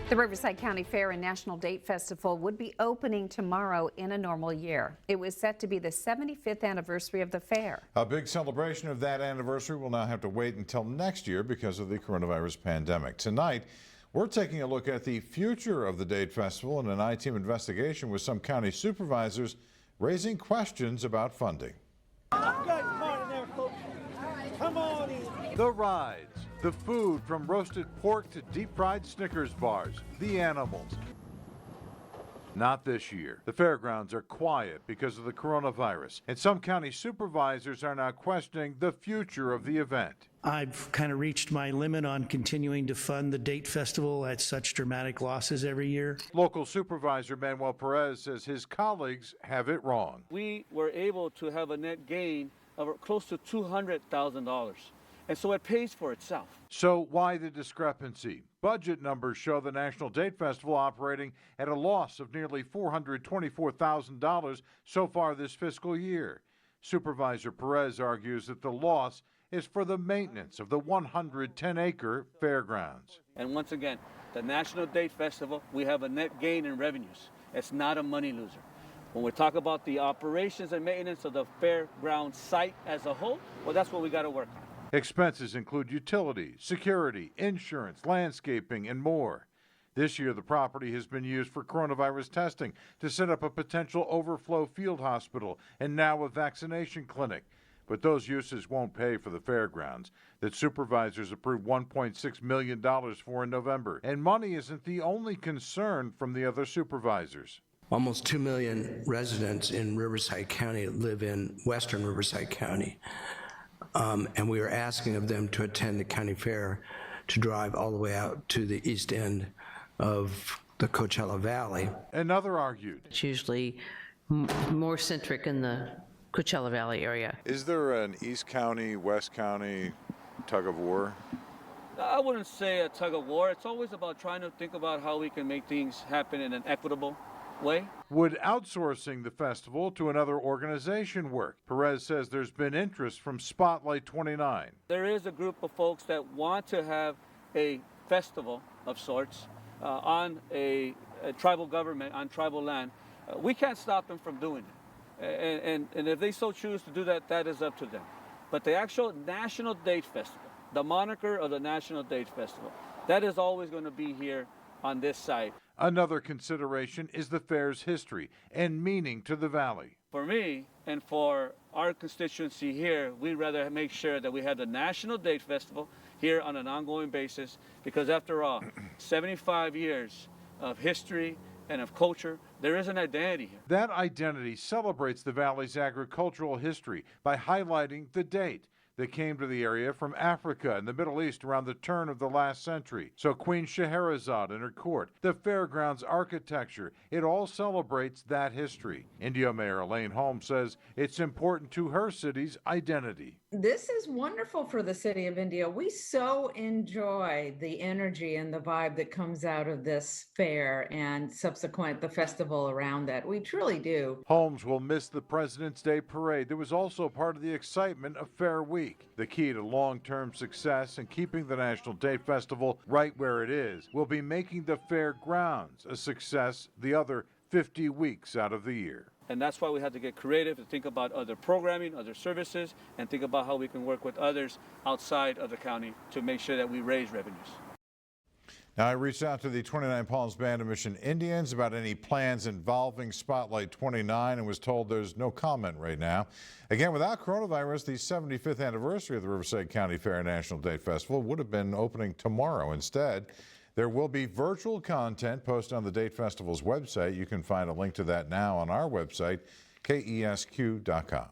The Riverside County Fair and National Date Festival would be opening tomorrow in a normal year. It was set to be the 75th anniversary of the fair. A big celebration of that anniversary will now have to wait until next year because of the coronavirus pandemic. Tonight, we're taking a look at the future of the Date Festival and an I-team investigation with some county supervisors raising questions about funding. Come on in. The rides, the food from roasted pork to deep-fried Snickers bars, the animals. Not this year. The fairgrounds are quiet because of the coronavirus, and some county supervisors are now questioning the future of the event. I've kind of reached my limit on continuing to fund the Date Festival at such dramatic losses every year. Local Supervisor Manuel Perez says his colleagues have it wrong. We were able to have a net gain of close to $200,000. And so it pays for itself. So why the discrepancy? Budget numbers show the National Date Festival operating at a loss of nearly $424,000 so far this fiscal year. Supervisor Perez argues that the loss is for the maintenance of the 110-acre fairgrounds. And once again, the National Date Festival, we have a net gain in revenues. It's not a money loser. When we talk about the operations and maintenance of the fairground site as a whole, well, that's what we got to work on. Expenses include utilities, security, insurance, landscaping, and more. This year, the property has been used for coronavirus testing to set up a potential overflow field hospital and now a vaccination clinic. But those uses won't pay for the fairgrounds that supervisors approved $1.6 million for in November. And money isn't the only concern from the other supervisors. Almost 2 million residents in Riverside County live in western Riverside County. And we are asking of them to attend the county fair to drive all the way out to the east end of the Coachella Valley. Another argued. It's usually more centric in the Coachella Valley area. Is there an East County, West County tug of war? I wouldn't say a tug of war. It's always about trying to think about how we can make things happen in an equitable way. Would outsourcing the festival to another organization work? Perez says there's been interest from Spotlight 29. There is a group of folks that want to have a festival of sorts on a tribal government, on tribal land. We can't stop them from doing it. And if they so choose to do that, that is up to them. But the actual National Date Festival, the moniker of the National Date Festival, that is always going to be here on this site. Another consideration is the fair's history and meaning to the valley. For me and for our constituency here, we'd rather make sure that we have the National Date Festival here on an ongoing basis because after all, 75 years of history and of culture, there is an identity here. That identity celebrates the valley's agricultural history by highlighting the date that came to the area from Africa and the Middle East around the turn of the last century. So Queen Scheherazade and her court, the fairgrounds architecture, it all celebrates that history. Indio Mayor Elaine Holmes says it's important to her city's identity. This is wonderful for the city of Indio. We so enjoy the energy and the vibe that comes out of this fair and subsequent the festival around that. We truly do. Holmes will miss the President's Day parade that was also part of the excitement of Fair Week. The key to long-term success and keeping the National Date Festival right where it is will be making the fairgrounds a success the other 50 weeks out of the year. And that's why we had to get creative to think about other programming, other services, and think about how we can work with others outside of the county to make sure that we raise revenues. Now, I reached out to the 29 Palms Band of Mission Indians about any plans involving Spotlight 29 and was told there's no comment right now. Again, without coronavirus, the 75th anniversary of the Riverside County Fair and National Date Festival would have been opening tomorrow. Instead, there will be virtual content posted on the Date Festival's website. You can find a link to that now on our website, KESQ.com.